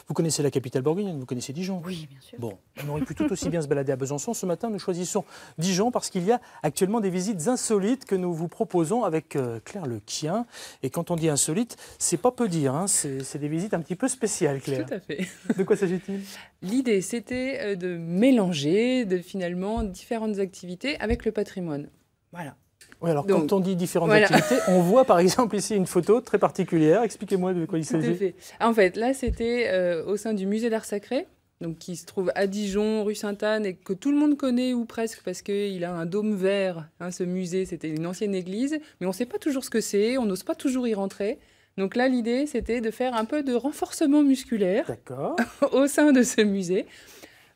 Vous connaissez la capitale bourguignonne, vous connaissez Dijon? Oui, bien sûr. Bon, on aurait pu tout aussi bien se balader à Besançon. Ce matin, nous choisissons Dijon parce qu'il y a actuellement des visites insolites que nous vous proposons avec Claire Lequien. Et quand on dit insolite, c'est pas peu dire, hein, c'est des visites un petit peu spéciales, Claire. Tout à fait. De quoi s'agit-il? L'idée, c'était de mélanger finalement différentes activités avec le patrimoine. Voilà. Oui, alors Donc, quand on dit différentes voilà. activités, on voit par exemple ici une photo très particulière. Expliquez-moi de quoi il Tout à s'agit. fait. En fait, là, c'était au sein du musée d'art sacré, donc qui se trouve à Dijon, rue Sainte-Anne, et que tout le monde connaît ou presque parce qu'il a un dôme vert. Hein, ce musée, c'était une ancienne église, mais on ne sait pas toujours ce que c'est, on n'ose pas toujours y rentrer. Donc là, l'idée, c'était de faire un peu de renforcement musculaire D'accord. au sein de ce musée.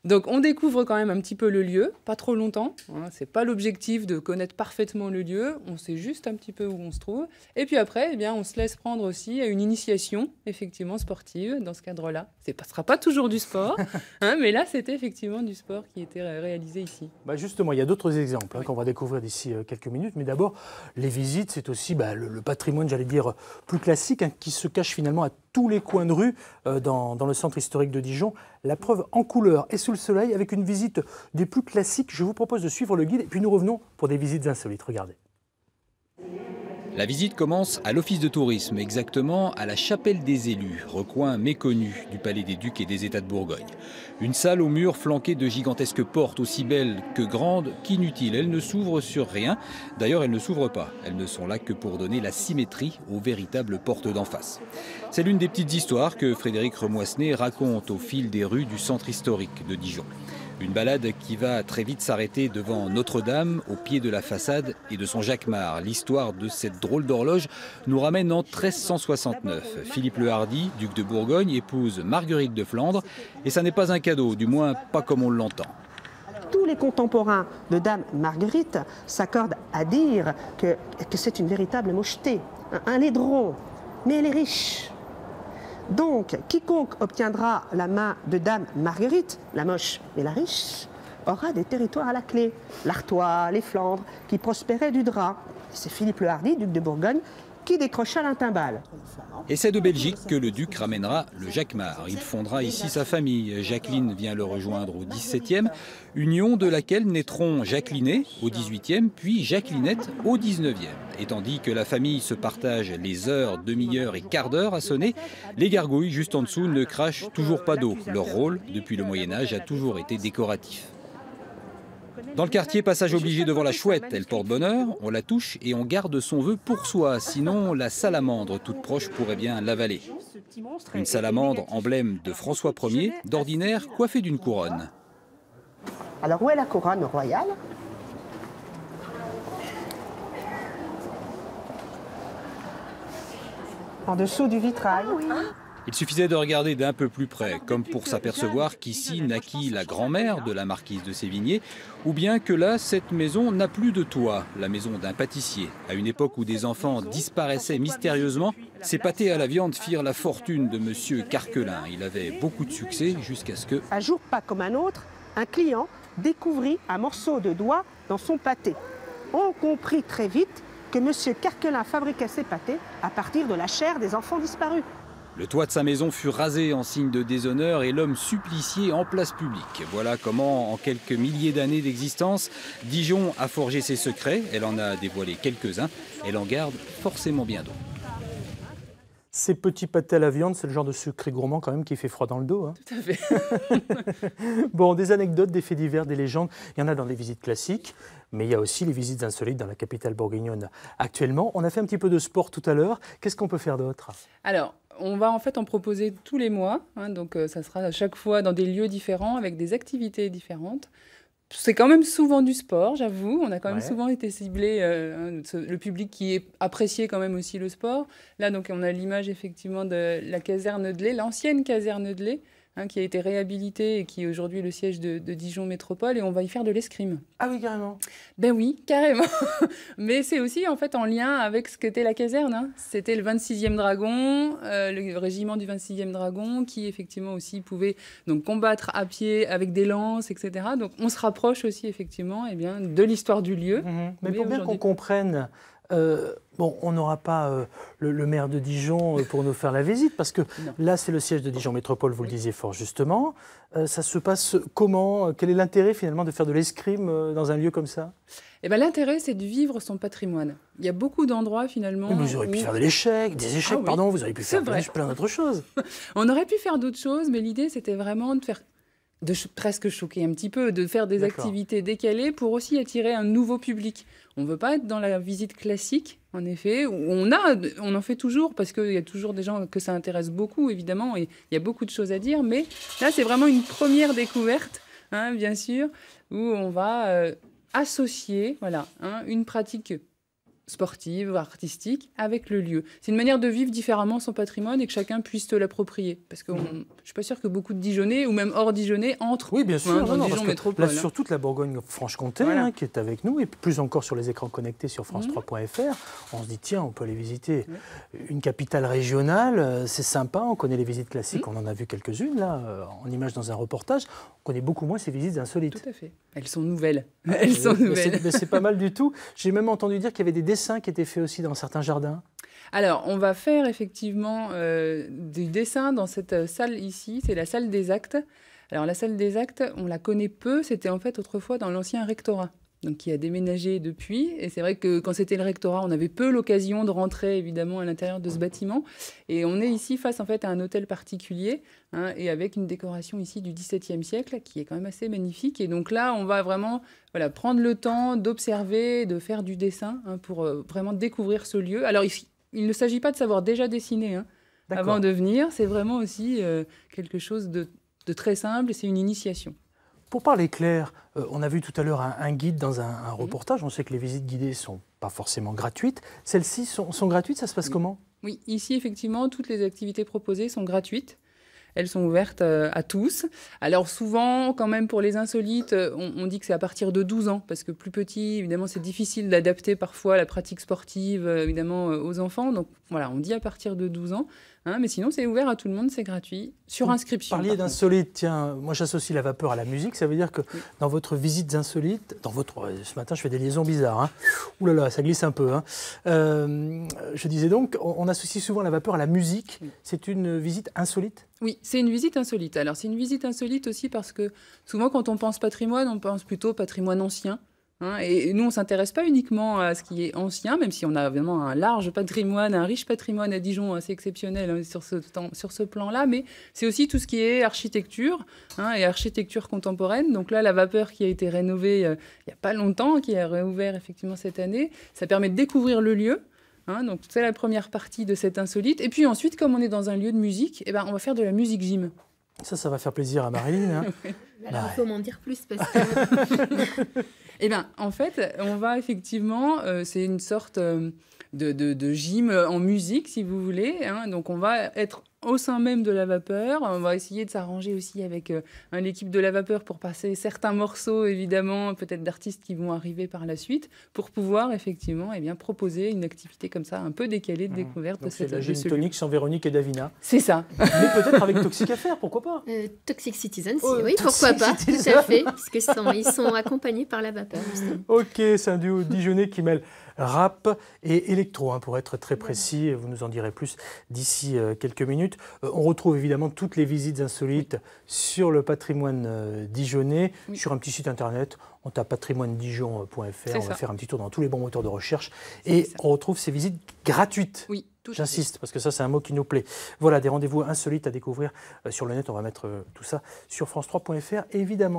Donc on découvre quand même un petit peu le lieu, pas trop longtemps. Hein, c'est pas l'objectif de connaître parfaitement le lieu, on sait juste un petit peu où on se trouve. Et puis après, eh bien, on se laisse prendre aussi à une initiation effectivement sportive dans ce cadre-là. Ce ne sera pas toujours du sport, hein, mais là c'était effectivement du sport qui était réalisé ici. Bah justement, il y a d'autres exemples Oui. qu'on va découvrir d'ici quelques minutes. Mais d'abord, les visites, c'est aussi le patrimoine, j'allais dire, plus classique, hein, qui se cache finalement à tous les coins de rue dans le centre historique de Dijon. La preuve en couleur et sous le soleil avec une visite des plus classiques. Je vous propose de suivre le guide et puis nous revenons pour des visites insolites. Regardez. La visite commence à l'office de tourisme, exactement à la chapelle des élus, recoin méconnu du palais des Ducs et des États de Bourgogne. Une salle aux murs flanquée de gigantesques portes aussi belles que grandes qu'inutiles. Elles ne s'ouvrent sur rien. D'ailleurs, elles ne s'ouvrent pas. Elles ne sont là que pour donner la symétrie aux véritables portes d'en face. C'est l'une des petites histoires que Frédéric Remoissenet raconte au fil des rues du centre historique de Dijon. Une balade qui va très vite s'arrêter devant Notre-Dame, au pied de la façade et de son jacquemart. L'histoire de cette drôle d'horloge nous ramène en 1369. Philippe le Hardi, duc de Bourgogne, épouse Marguerite de Flandre. Et ça n'est pas un cadeau, du moins pas comme on l'entend. Tous les contemporains de Dame Marguerite s'accordent à dire que c'est une véritable mocheté, un laidron. Mais elle est riche. Donc, quiconque obtiendra la main de Dame Marguerite, la moche et la riche, aura des territoires à la clé. L'Artois, les Flandres, qui prospéraient du drap. C'est Philippe le Hardi, duc de Bourgogne, qui décrocha l'Intimbal. Et c'est de Belgique que le duc ramènera le jacquemart. Il fondera ici sa famille. Jacqueline vient le rejoindre au XVIIe, union de laquelle naîtront Jacquelinet au XVIIIe, puis Jacquelinette au XIXe. Et tandis que la famille se partage les heures, demi-heures et quarts d'heure à sonner, les gargouilles juste en dessous ne crachent toujours pas d'eau. Leur rôle, depuis le Moyen-Âge, a toujours été décoratif. Dans le quartier, passage obligé devant la chouette. Elle porte bonheur, on la touche et on garde son vœu pour soi. Sinon, la salamandre toute proche pourrait bien l'avaler. Une salamandre, emblème de François Ier, d'ordinaire coiffée d'une couronne. Alors, où est la couronne royale? En dessous du vitrail. Il suffisait de regarder d'un peu plus près, comme pour s'apercevoir qu'ici naquit la grand-mère de la marquise de Sévigné, ou bien que là, cette maison n'a plus de toit, la maison d'un pâtissier. À une époque où des enfants disparaissaient mystérieusement, ces pâtés à la viande firent la fortune de monsieur Carquelin. Il avait beaucoup de succès jusqu'à ce que... Un jour, pas comme un autre, un client découvrit un morceau de doigt dans son pâté. On comprit très vite que monsieur Carquelin fabriquait ses pâtés à partir de la chair des enfants disparus. Le toit de sa maison fut rasé en signe de déshonneur et l'homme supplicié en place publique. Voilà comment, en quelques milliers d'années d'existence, Dijon a forgé ses secrets. Elle en a dévoilé quelques-uns. Elle en garde forcément bien d'autres. Ces petits pâtés à la viande, c'est le genre de sucré gourmand quand même qui fait froid dans le dos. Hein. Tout à fait. Bon, des anecdotes, des faits divers, des légendes, il y en a dans les visites classiques, mais il y a aussi les visites insolites dans la capitale bourguignonne. Actuellement, on a fait un petit peu de sport tout à l'heure. Qu'est-ce qu'on peut faire d'autre? Alors, on va en fait en proposer tous les mois, hein, donc ça sera à chaque fois dans des lieux différents, avec des activités différentes. C'est quand même souvent du sport, j'avoue. On a quand même souvent été ciblé, le public qui est apprécié quand même aussi le sport. Là, donc, on a l'image effectivement de la caserne de l'Ay, l'ancienne caserne de l'Ay, hein, qui a été réhabilitée et qui est aujourd'hui le siège de Dijon Métropole. Et on va y faire de l'escrime. Ah oui, carrément. Ben oui, carrément. Mais c'est aussi en fait en lien avec ce qu'était la caserne. Hein. C'était le 26e Dragon, le régiment du 26e Dragon, qui effectivement aussi pouvait donc combattre à pied avec des lances, etc. Donc on se rapproche aussi effectivement de l'histoire du lieu. Mais pour bien qu'on comprenne Bon, on n'aura pas le maire de Dijon pour nous faire la visite, parce que là, c'est le siège de Dijon Métropole, vous le disiez fort justement. Ça se passe comment? Quel est l'intérêt finalement de faire de l'escrime dans un lieu comme ça? Eh ben, l'intérêt, c'est de vivre son patrimoine. Il y a beaucoup d'endroits finalement. Mais vous auriez pu faire des échecs, pardon, vous auriez pu faire plein d'autres choses. On aurait pu faire d'autres choses, mais l'idée, c'était vraiment de faire... presque choquer un petit peu, de faire des activités décalées pour aussi attirer un nouveau public. On ne veut pas être dans la visite classique, en effet, où on en fait toujours, parce qu'il y a toujours des gens que ça intéresse beaucoup, évidemment, et il y a beaucoup de choses à dire, mais là, c'est vraiment une première découverte, hein, bien sûr, où on va associer une pratique sportive, artistique, avec le lieu. C'est une manière de vivre différemment son patrimoine et que chacun puisse se l'approprier. Parce que je ne suis pas sûre que beaucoup de Dijonnais, ou même hors Dijonnais, entrent bien sûr, dans Dijon Métropole. Là, sur toute la Bourgogne-Franche-Comté, qui est avec nous, et plus encore sur les écrans connectés sur France3.fr, on se dit, tiens, on peut aller visiter une capitale régionale, c'est sympa, on connaît les visites classiques, on en a vu quelques-unes, là, en images dans un reportage, on connaît beaucoup moins ces visites insolites. Tout à fait. Elles sont nouvelles. Elles sont nouvelles. C'est pas mal du tout. J'ai même entendu dire qu'il y avait des dessins qui étaient faits aussi dans certains jardins. Alors, on va faire effectivement du dessin dans cette salle ici, c'est la salle des actes. Alors, la salle des actes, on la connaît peu, c'était en fait autrefois dans l'ancien rectorat, donc qui a déménagé depuis. Et c'est vrai que quand c'était le rectorat, on avait peu l'occasion de rentrer évidemment à l'intérieur de ce bâtiment. Et on est ici face en fait à un hôtel particulier, et avec une décoration ici du XVIIe siècle qui est quand même assez magnifique. Et donc là, on va vraiment prendre le temps d'observer, de faire du dessin pour vraiment découvrir ce lieu. Alors ici, il ne s'agit pas de savoir déjà dessiner avant de venir. C'est vraiment aussi quelque chose de très simple. C'est une initiation. Pour parler clair, on a vu tout à l'heure un guide dans un reportage. On sait que les visites guidées ne sont pas forcément gratuites. Celles-ci sont gratuites, ça se passe comment? Oui, ici, effectivement, toutes les activités proposées sont gratuites. Elles sont ouvertes à tous. Alors souvent, quand même, pour les insolites, on dit que c'est à partir de 12 ans, parce que plus petit, évidemment, c'est difficile d'adapter parfois la pratique sportive, évidemment, aux enfants. Donc voilà, on dit à partir de 12 ans. Mais sinon, c'est ouvert à tout le monde, c'est gratuit, sur inscription. Vous parliez d'insolites, tiens, moi j'associe la vapeur à la musique, ça veut dire que dans votre visite insolites, ce matin je fais des liaisons bizarres, ouh là là, ça glisse un peu. Je disais donc, on associe souvent la vapeur à la musique, c'est une visite insolite? Oui, c'est une visite insolite. Alors c'est une visite insolite aussi parce que souvent quand on pense patrimoine, on pense plutôt patrimoine ancien. Et nous, on ne s'intéresse pas uniquement à ce qui est ancien, même si on a vraiment un large patrimoine, un riche patrimoine à Dijon assez exceptionnel sur ce plan-là, mais c'est aussi tout ce qui est architecture et architecture contemporaine. Donc là, la vapeur qui a été rénovée il n'y a pas longtemps, qui a réouvert effectivement cette année, ça permet de découvrir le lieu. Donc c'est la première partie de cette insolite. Et puis ensuite, comme on est dans un lieu de musique, on va faire de la musique gym. Ça va faire plaisir à Marilyn. Alors, il faut m'en dire plus parce que... En fait, on va effectivement, c'est une sorte de gym en musique, si vous voulez. Donc, on va être au sein même de la vapeur. On va essayer de s'arranger aussi avec l'équipe de la vapeur pour passer certains morceaux, évidemment, peut-être d'artistes qui vont arriver par la suite, pour pouvoir effectivement proposer une activité comme ça, un peu décalée de découverte. Donc, c'est la gym tonique sans Véronique et Davina. C'est ça. Mais peut-être avec Toxic Affaires, pourquoi pas? Toxic Citizens, oui, pourquoi pas, tout à fait, puisqu'ils sont accompagnés par la vapeur, justement. Ok, c'est un duo dijonnais qui mêle rap et électro, pour être très précis. Vous nous en direz plus d'ici quelques minutes. On retrouve évidemment toutes les visites insolites sur le patrimoine dijonnais, sur un petit site internet. On tape patrimoinedijon.fr, on va faire un petit tour dans tous les bons moteurs de recherche et on retrouve ces visites gratuites. Oui, j'insiste, parce que ça c'est un mot qui nous plaît. Voilà, des rendez-vous insolites à découvrir sur le net. On va mettre tout ça sur France3.fr, évidemment.